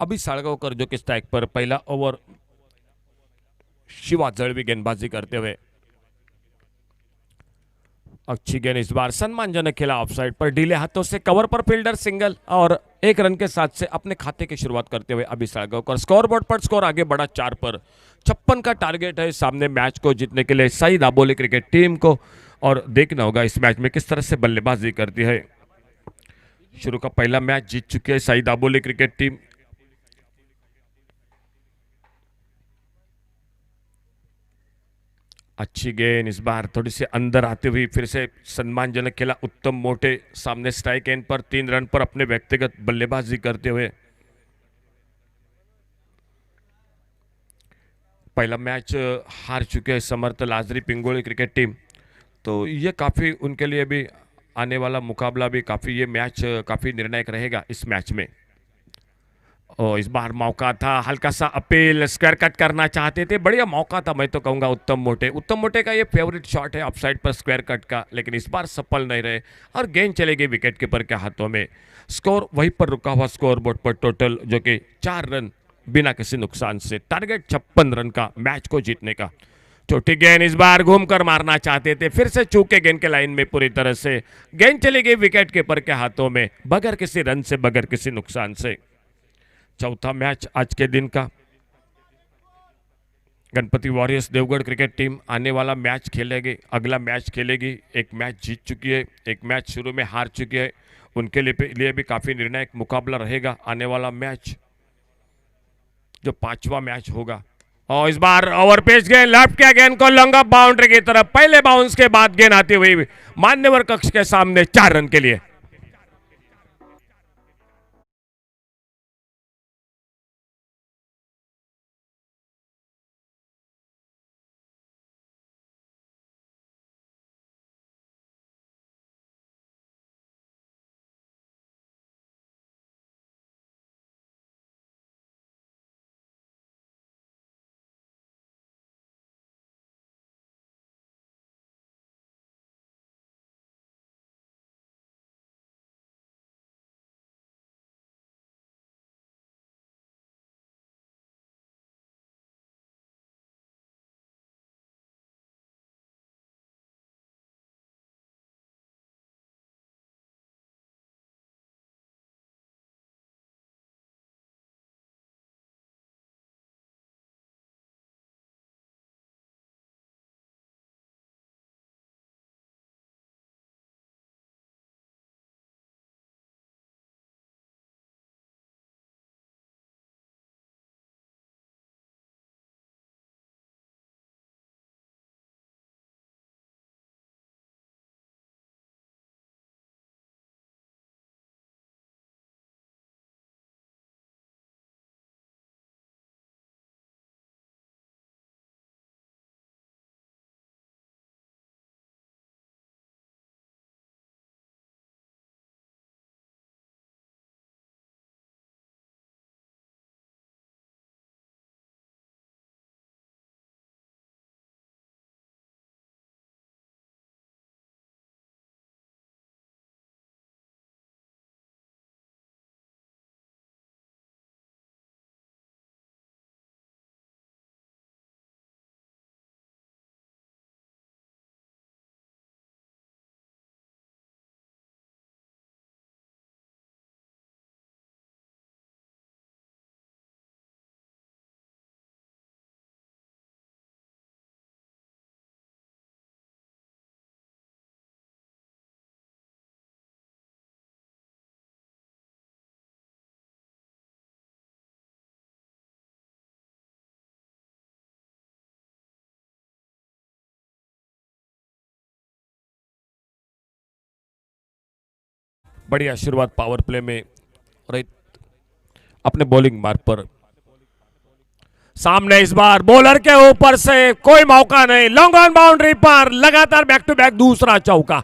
अभी साळगावकर जो कि स्ट्राइक पर, पहला ओवर शिवा जड़वी गेंदबाजी करते हुए। अच्छी गेंद इस बार सम्मानजनक खेला, ऑफसाइड पर ढीले हाथों से कवर पर फील्डर सिंगल और 1 रन के साथ से अपने खाते की शुरुआत करते हुए अभी साळगावकर। स्कोर बोर्ड पर स्कोर आगे बढ़ा 4 पर। 56 का टारगेट है सामने मैच को जीतने के लिए सई दाबोली क्रिकेट टीम को, और देखना होगा इस मैच में किस तरह से बल्लेबाजी करती है। शुरू का पहला मैच जीत चुकी है सई दाबोली क्रिकेट टीम। अच्छी गेंद इस बार थोड़ी सी अंदर आते हुए फिर से सम्मानजनक खेला उत्तम मोटे, सामने स्ट्राइक एंड पर 3 रन पर अपने व्यक्तिगत बल्लेबाजी करते हुए। पहला मैच हार चुके हैं समर्थ लाजरी पिंगोली क्रिकेट टीम, तो ये काफ़ी उनके लिए भी आने वाला मुकाबला भी काफ़ी, ये मैच काफ़ी निर्णायक रहेगा इस मैच में। और इस बार मौका था, हल्का सा अपील, स्क्वायर कट करना चाहते थे, बढ़िया मौका था मैं तो कहूँगा उत्तम मोटे का ये फेवरेट शॉट है ऑफसाइड पर स्क्वायर कट का, लेकिन इस बार सफल नहीं रहे और गेंद चले गई विकेट कीपर के हाथों में। स्कोर वहीं पर रुका हुआ स्कोर बोर्ड पर टोटल जो कि 4 रन बिना किसी नुकसान से, टारगेट 56 रन का मैच को जीतने का। छोटी गेंद इस बार घूमकर मारना चाहते थे, फिर से चूके गेंद के लाइन में पूरी तरह से, गेंद चली गई विकेट कीपर के हाथों में बगैर किसी रन से, बगैर किसी नुकसान से। चौथा मैच आज के दिन का, Ganpati warriors Devgad cricket team आने वाला मैच खेलेगी, अगला मैच खेलेगी। एक मैच जीत चुकी है, एक मैच शुरू में हार चुकी है, उनके लिए भी काफी निर्णायक मुकाबला रहेगा आने वाला मैच, जो 5वां मैच होगा। और इस बार ओवर पेच गेंद, लेफ्ट के गेंद को लॉन्ग ऑफ बाउंड्री की तरफ, पहले बाउंस के बाद गेंद आती हुई मान्यवर कक्ष के सामने 4 रन के लिए। बढ़िया शुरुआत पावर प्ले में, और अपने बॉलिंग मार्ग पर सामने, इस बार बॉलर के ऊपर से कोई मौका नहीं, लॉन्ग ऑन बाउंड्री पर लगातार बैक टू बैक दूसरा चौका।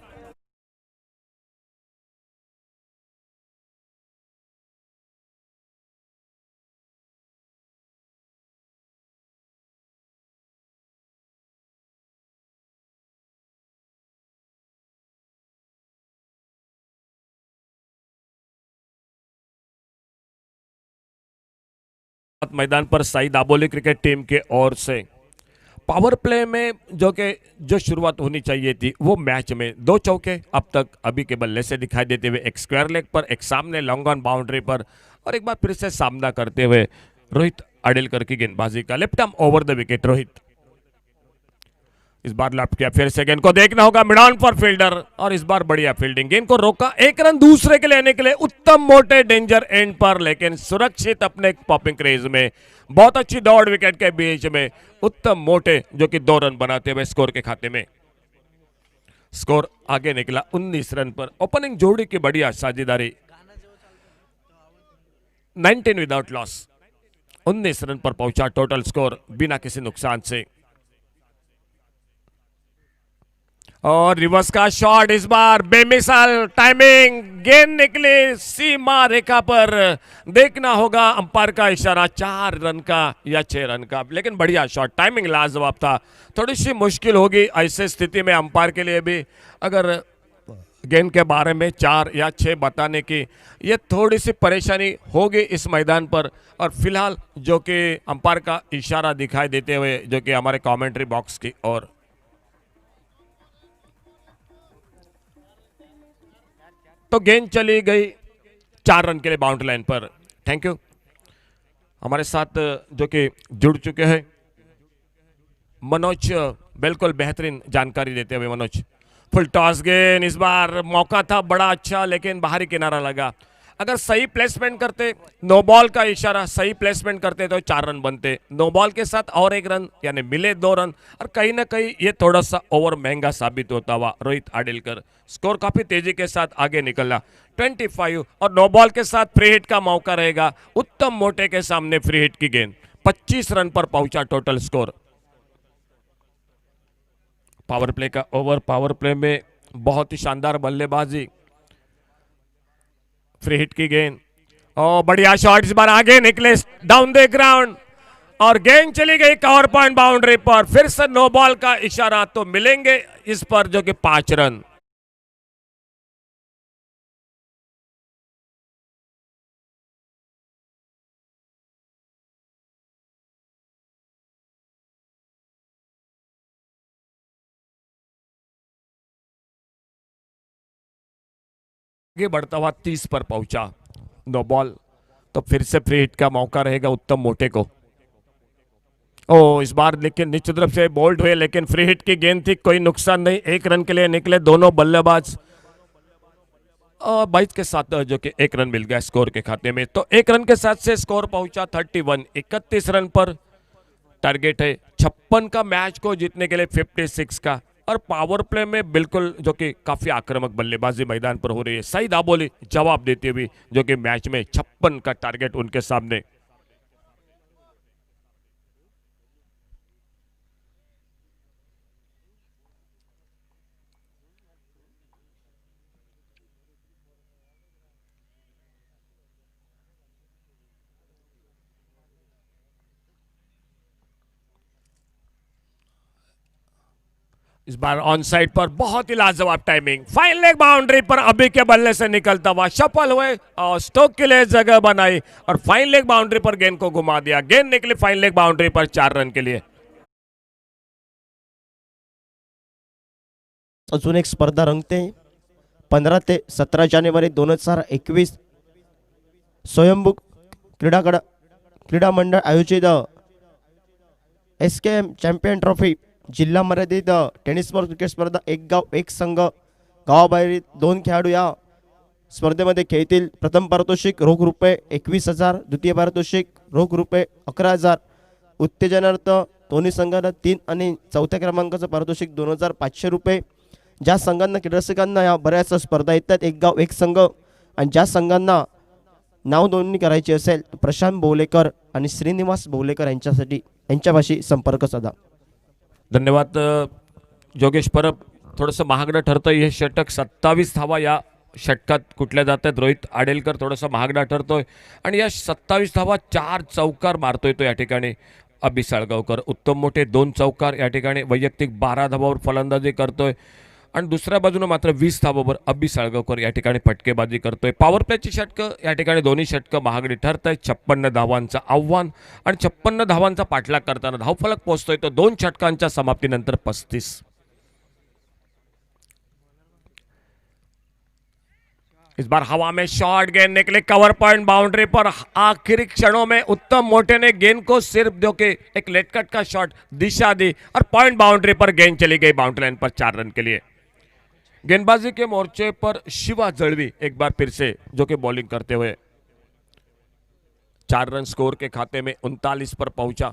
साथ मैदान पर साई दाबोली क्रिकेट टीम के ओर से पावर प्ले में जो शुरुआत होनी चाहिए थी वो मैच में 2 चौके अब तक अभी के बल्ले से दिखाई देते हुए, एक स्क्वायर लेग पर, एक सामने लॉन्ग ऑन बाउंड्री पर, और एक बार फिर से सामना करते हुए रोहित आडेलकर की गेंदबाजी का left arm over the wicket. Rohit इस बार लेफ्ट किया, फिर से गेंद को देखना होगा मिड ऑन पर फील्डर, और इस बार बढ़िया फील्डिंग, गेंद को रोका, 1 रन दूसरे के लेने के लिए उत्तम मोटे डेंजर एंड पर, लेकिन सुरक्षित अपने पॉपिंग क्रेज में बहुत अच्छी दौड़ विकेट के बीच में उत्तम मोटे जो कि 2 रन बनाते हुए स्कोर के खाते में। स्कोर आगे निकला 19 रन पर। ओपनिंग जोड़ी की बढ़िया साझेदारी, 19 विदाउट लॉस, 19 रन पर पहुंचा टोटल स्कोर बिना किसी नुकसान से। और रिवर्स का शॉट इस बार बेमिसाल टाइमिंग, गेंद निकली सीमा रेखा पर, देखना होगा अंपायर का इशारा, 4 रन का या 6 रन का, लेकिन बढ़िया शॉट, टाइमिंग लाजवाब था। थोड़ी सी मुश्किल होगी ऐसे स्थिति में अंपायर के लिए भी, अगर गेंद के बारे में 4 या 6 बताने की, ये थोड़ी सी परेशानी होगी इस मैदान पर। और फिलहाल जो कि अंपायर का इशारा दिखाई देते हुए जो कि हमारे कमेंट्री बॉक्स की ओर, तो गेंद चली गई 4 रन के लिए boundary line per. Thank you. हमारे साथ जो कि जुड़ चुके हैं मनोज, बिल्कुल बेहतरीन जानकारी देते हुए मनोज। फुल टॉस गेंद, इस बार मौका था बड़ा अच्छा, लेकिन बाहरी किनारा लगा। अगर सही प्लेसमेंट करते, नो बॉल का इशारा, सही प्लेसमेंट करते तो 4 रन बनते, नो बॉल के साथ और 1 रन, यानी मिले 2 रन, और कहीं ना कहीं ये थोड़ा सा ओवर महंगा साबित होता हुआ रोहित आडेलकर। स्कोर काफी तेजी के साथ आगे निकला 25, और नो बॉल के साथ फ्री हिट का मौका रहेगा। उत्तम मोटे के सामने फ्री हिट की गेंद, 25 रन पर पहुंचा टोटल स्कोर। पावर प्ले का ओवर, पावर प्ले में बहुत ही शानदार बल्लेबाजी, फ्री हिट की गेंद, और बढ़िया शॉट, इस बार आगे निकले डाउन द ग्राउंड, और गेंद चली गई कवर पॉइंट बाउंड्री पर। फिर से नो बॉल का इशारा, तो मिलेंगे इस पर जो कि 5 रन। आगे बढ़ता हुआ 30 पर पहुंचा, नो बॉल, तो फिर से फ्री हिट का मौका रहेगा उत्तम मोटे को। ओ इस बार लेकिन निश्चित रूप से बोल्ड हुए, लेकिन फ्री हिट की गेंद थी, कोई नुकसान नहीं, 1 रन के लिए निकले दोनों बल्लेबाज। 22 के साथ जो कि 1 रन मिल गया स्कोर के खाते में, तो 1 रन के साथ से स्कोर पहुंचा 31, 31 रन पर। टारगेट है 56 का मैच को जीतने के लिए 56 का, और पावर प्ले में बिल्कुल जो कि काफी आक्रामक बल्लेबाजी मैदान पर हो रही है। सही दाबोली जवाब देती हुई जो कि मैच में 56 का टारगेट उनके सामने। इस बार ऑन साइड पर बहुत ही लाजवाब टाइमिंग, फाइन लेग बाउंड्री पर अभी के बल्ले से निकलता हुआ सफल हुए, और स्टोक के लिए जगह बनाई, और फाइन लेग बाउंड्री पर गेंद को घुमा दिया, गेंद निकली फाइन लेग बाउंड्री पर 4 रन के लिए। अजून एक स्पर्धा रंगते 15 ते 17 जानेवारी 2021 स्वयंभू क्रीडा मंडळ आयोजित SKM चॅम्पियन ट्रॉफी जिल्हा मर्यादित टेनिस बॉल क्रिकेट स्पर्धा, एक गाव एक संघ, गावाबाहेरील 2 खेळाडू या स्पर्धेमध्ये खेळतील। प्रथम पारितोषिक रोख रुपये 21,000, द्वितीय पारितोषिक रोख रुपये 11,000, उत्तेजनार्थ दोन्ही संघांना 3 आणि चौथ्या क्रमांकाचं पारितोषिक 2,500 रुपये। ज्या संघांना क्रीडरसिकांना या बऱ्याच स्पर्धा येतात, एक गाव एक संघ, आणि ज्या संघांना नाव नोंदणी करायची असेल प्रशांत बोलेकर आणि श्रीनिवास बोलेकर यांच्यापाशी संपर्क साधा। धन्यवाद जोगेश परब। थोडंसं महागडं ठरतं हे षटक, 27 धावा या षटकात कुठल्या जात आहेत। रोहित आडेलकर थोडासा महागडा ठरतोय, आणि या 27 धावा 4 चौकार मारतोय तो या ठिकाणी अभि साळगावकर। उत्तम मोठे 2 चौकार या ठिकाणी, वैयक्तिक 12 धावावर फलंदाजी करतोय। आणि दुसऱ्या बाजूने मात्र 20 धावांवर अबी साळगावकर या ठिकाणी फटकेबाजी करतोय. पॉवर प्लेची षटकं या ठिकाणी दोन्ही षटकं महागडी ठरत आहेत. 56 धावांचं आव्हान आणि 56 धावांचा पाठलाग करताना धावफलक पोहोचतोय तो 2 षटकांच्या समाप्तीनंतर 35. इस बार हवा में शॉट गेंद निकले कवर पॉइंट बाउंड्री पर आखिरी क्षणों में उत्तम मोटे ने गेंद को सिर्फ जो कि एक लेटकट का शॉट दिशा दी और पॉइंट बाउंड्री पर गेंद चली गई बाउंड्री लाइन पर 4 रन के लिए. गेंदबाजी के मोर्चे पर शिवा जड़वी एक बार फिर से जो कि बॉलिंग करते हुए 4 रन स्कोर के खाते में 39 पर पहुंचा.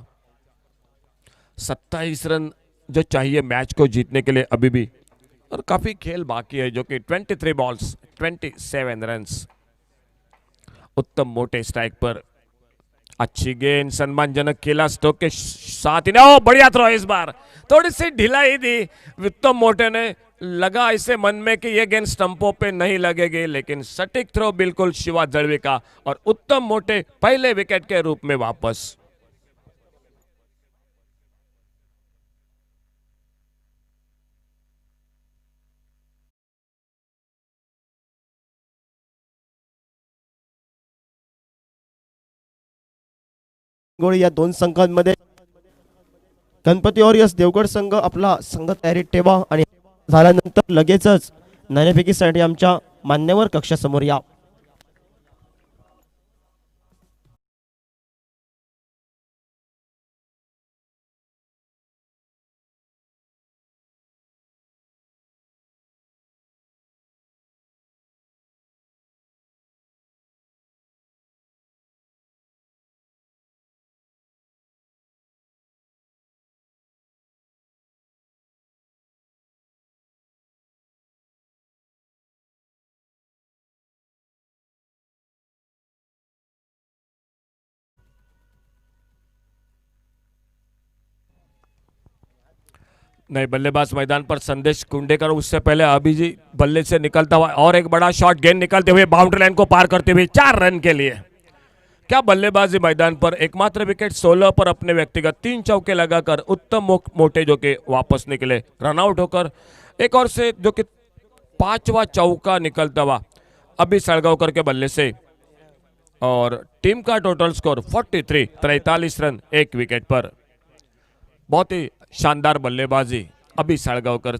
27 रन जो चाहिए मैच को जीतने के लिए अभी भी, और काफी खेल बाकी है जो कि 23 बॉल्स 27 रन्स. उत्तम मोटे स्ट्राइक पर अच्छी गेंद सम्मानजनक खेला स्टोक के साथ ही ने. ओ बढ़िया थ्रो. इस बार थोड़ी सी ढिलाई दी उत्तम मोटे ने. लगा इसे मन में कि यह गेंद स्टंपों पे नहीं लगेगी, लेकिन सटीक थ्रो बिल्कुल शिवा जड़वी का और उत्तम मोटे पहले विकेट के रूप में वापस. गोळी या दोन संघांमध्ये गणपती वॉरियर्स देवगड संघ आपला संघ तयारीत ठेवा आणि झाल्यानंतर लगेचच नाणेफेकीसाठी आमच्या मान्यवर कक्षासमोर या. नहीं, बल्लेबाज मैदान पर संदेश कुंडेकर. उससे पहले अभी जी बल्ले से निकलता हुआ और एक बड़ा शॉट गेंद निकलते हुए बाउंड्री लाइन को पार करते हुए 4 रन के लिए. क्या बल्लेबाजी मैदान पर एकमात्र विकेट 16 पर अपने व्यक्तिगत 3 चौके लगाकर उत्तम मोटे जो कि वापस निकले रनआउट होकर. एक और से जो कि 5वां चौका निकलता हुआ अभी साळगावकर के बल्ले से, और टीम का टोटल स्कोर 43 रन 1 विकेट पर. बहुत ही शानदार बल्लेबाजी अभी साळगावकर.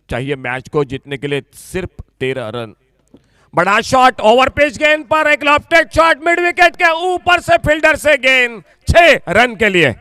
चाहिए मैच को जीतने के लिए सिर्फ 13 रन. बड़ा शॉट ओवर पिच गेंद पर एक लॉफ्टेड शॉट मिड विकेट के ऊपर से फील्डर से गेंद 6 रन के लिए.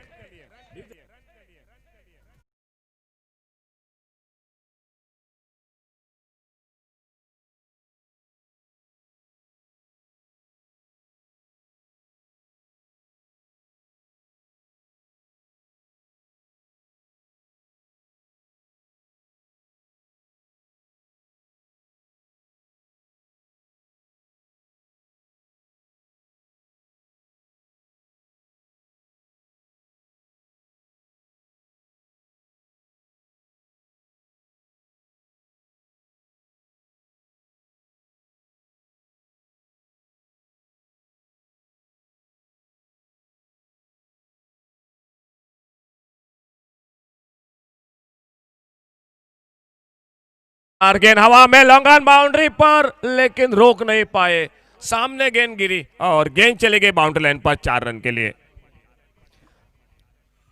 गेंद हवा में लॉन्ग ऑन बाउंड्री पर, लेकिन रोक नहीं पाए. सामने गेंद गिरी और गेंद चली गई बाउंड्री लाइन पर 4 रन के लिए.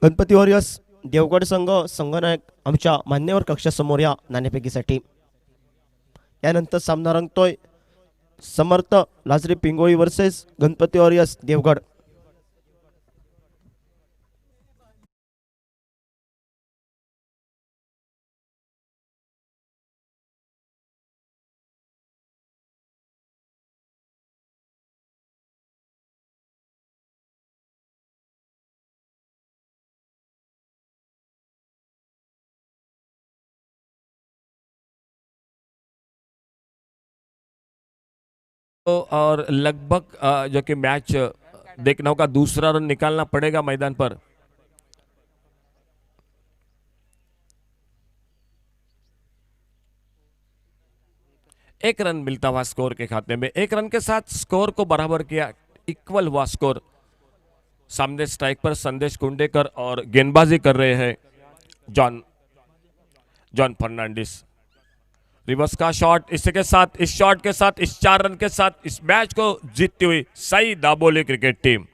गणपती वॉरियर्स देवगड संघ संघनायक आमच्या मान्यवर कक्षासमोर या नाणेफेकीसाठी. यानंतर सामना रंगतोय समर्थ लाजरी पिंगोळी वर्सेस गणपती वॉरियर्स देवगड. और लगभग जो कि मैच देखना होगा, दूसरा रन निकालना पड़ेगा मैदान पर. एक रन मिलता हुआ स्कोर के खाते में. 1 रन के साथ स्कोर को बराबर किया, इक्वल हुआ स्कोर. सामने स्ट्राइक पर संदेश कुंडेकर और गेंदबाजी कर रहे हैं जॉन फर्नांडिस. रिवर्स का शॉट, इसी के साथ, इस शॉट के साथ, इस 4 रन के साथ इस मैच को जीतती हुई सई दाबोली क्रिकेट टीम।